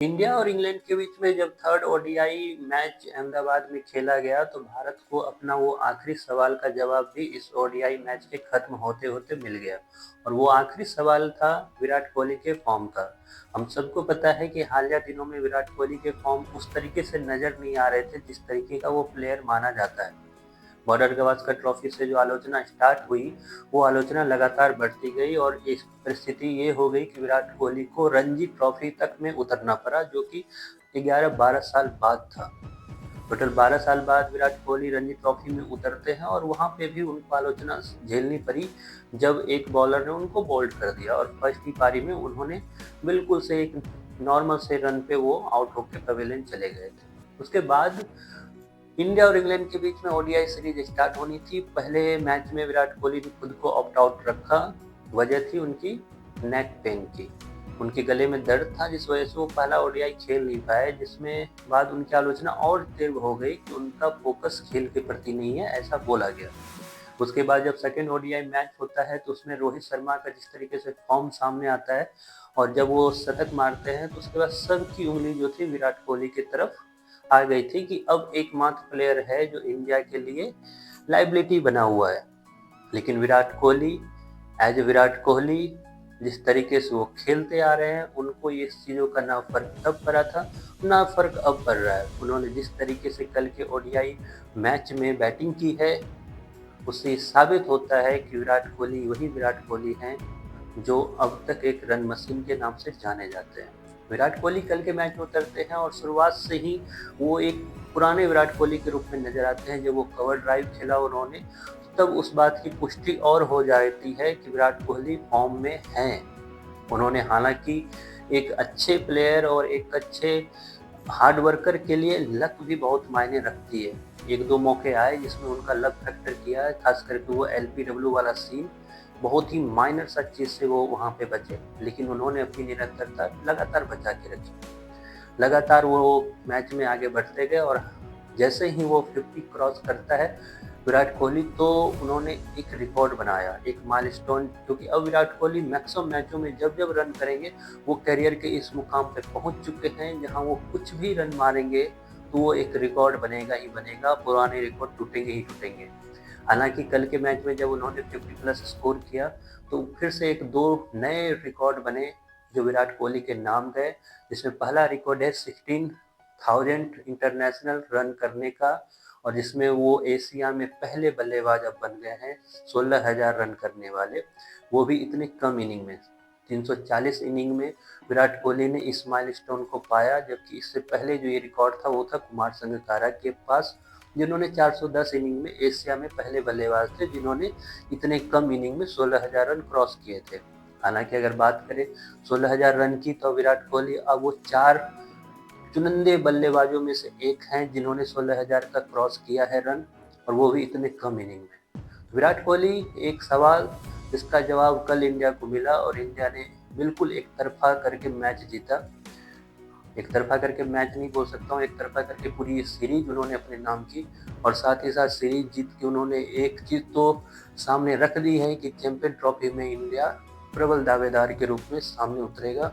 India और England के बीच में जब थर्ड ओडीआई मैच अहमदाबाद में खेला गया तो भारत को अपना वो आखिरी सवाल का जवाब भी इस ओडीआई मैच के खत्म होते होते मिल गया। और वो आखिरी सवाल था विराट कोहली के फॉर्म का। हम सबको पता है कि हालिया दिनों में विराट कोहली के फॉर्म उस तरीके से नजर नहीं आ रहे थे जिस तरीके का वो प्लेयर माना जाता है। बॉर्डर गवास्कर ट्रॉफी से जो आलोचना स्टार्ट हुई, वो आलोचना लगातार बढ़ती गई और इस परिस्थिति ये हो गई कि विराट कोहली को रणजी ट्रॉफी तक में उतरना पड़ा, जो कि 11-12 साल बाद था। टोटल 12 साल बाद विराट कोहली रणजी ट्रॉफी में उतरते हैं और वहां पे भी उनको आलोचना झेलनी पड़ी जब एक बॉलर ने उनको बोल्ड कर दिया और फर्स्ट ही पारी में उन्होंने बिल्कुल से एक नॉर्मल से रन पे वो आउट होकर पवेलियन चले गए थे। उसके बाद इंडिया और इंग्लैंड के बीच में ओडीआई सीरीज स्टार्ट होनी थी। पहले मैच में विराट कोहली ने खुद को ऑप्ट आउट रखा। वजह थी उनकी नेक पेन की। उनके गले में दर्द था जिस वजह से वो पहला ओडीआई खेल नहीं पाए, जिसमें बाद उनकी आलोचना और तीव्र हो गई कि उनका फोकस खेल के प्रति नहीं है, ऐसा बोला गया। उसके बाद जब सेकेंड ओडीआई मैच होता है तो उसमें रोहित शर्मा का जिस तरीके से फॉर्म सामने आता है और जब वो शतक मारते हैं तो उसके बाद सबकी उंगली जो थी विराट कोहली की तरफ आ गई थी कि अब एकमात्र प्लेयर है जो इंडिया के लिए लाइबिलिटी बना हुआ है। लेकिन विराट कोहली, एज ए विराट कोहली, जिस तरीके से वो खेलते आ रहे हैं, उनको ये चीज़ों का ना फर्क तब पड़ा था ना फर्क अब पड़ रहा है। उन्होंने जिस तरीके से कल के ओडीआई मैच में बैटिंग की है, उससे साबित होता है कि विराट कोहली वही विराट कोहली हैं जो अब तक एक रन मशीन के नाम से जाने जाते हैं। विराट कोहली कल के मैच में उतरते हैं और शुरुआत से ही वो एक पुराने विराट कोहली के रूप में नजर आते हैं। जब वो कवर ड्राइव खेला उन्होंने, तब उस बात की पुष्टि और हो जाती है कि विराट कोहली फॉर्म में हैं। उन्होंने हालांकि एक अच्छे प्लेयर और एक अच्छे हार्ड वर्कर के लिए लक भी बहुत मायने रखती है। एक दो मौके आए जिसमें उनका लक फैक्टर किया है, खास करके वो एलपीडब्ल्यू वाला सीन, बहुत ही माइनर सा चीज से वो वहां पे बचे, लेकिन उन्होंने अपनी निरंतरता लगातार बचा के रखी। लगातार वो मैच में आगे बढ़ते गए और जैसे ही वो 50 क्रॉस करता है विराट कोहली, तो उन्होंने एक रिकॉर्ड बनाया, एक माइलस्टोन, क्योंकि अब विराट कोहली मैक्सिमम मैचों में जब जब रन करेंगे वो करियर के इस मुकाम पे पहुंच चुके हैं जहां वो कुछ भी रन मारेंगे तो वो एक रिकॉर्ड बनेगा ही बनेगा, पुराने रिकॉर्ड टूटेंगे ही टूटेंगे। हालांकि कल के मैच में जब उन्होंने 50 प्लस स्कोर किया तो फिर से एक दो नए रिकॉर्ड बने जो विराट कोहली के नाम गए, जिसमें पहला रिकॉर्ड है 16,000 इंटरनेशनल रन करने का, और जिसमें वो एशिया में पहले बल्लेबाज अब बन गए हैं 16,000 रन करने वाले, वो भी इतने कम इनिंग में। 340 इनिंग में विराट कोहली ने इस माइलस्टोन को पाया, जबकि इससे पहले जो ये रिकॉर्ड था वो था कुमार संगकारा के पास, जिन्होंने 410 इनिंग में एशिया में पहले बल्लेबाज थे जिन्होंने इतने कम इनिंग में 16,000 रन क्रॉस किए थे। हालांकि अगर बात करें 16,000 रन की, तो विराट कोहली अब वो 4 चुनिंदे बल्लेबाजों में से एक हैं जिन्होंने 16,000 का क्रॉस किया है रन, और वो भी इतने कम इनिंग में। विराट कोहली एक सवाल जिसका जवाब कल इंडिया को मिला और इंडिया ने बिल्कुल एक तरफा करके मैच जीता। एक तरफा करके मैच नहीं बोल सकता हूँ, एक तरफा करके पूरी सीरीज उन्होंने अपने नाम की, और साथ ही साथ सीरीज जीत के उन्होंने एक चीज तो सामने रख दी है कि चैंपियन ट्रॉफी में इंडिया प्रबल दावेदार के रूप में सामने उतरेगा।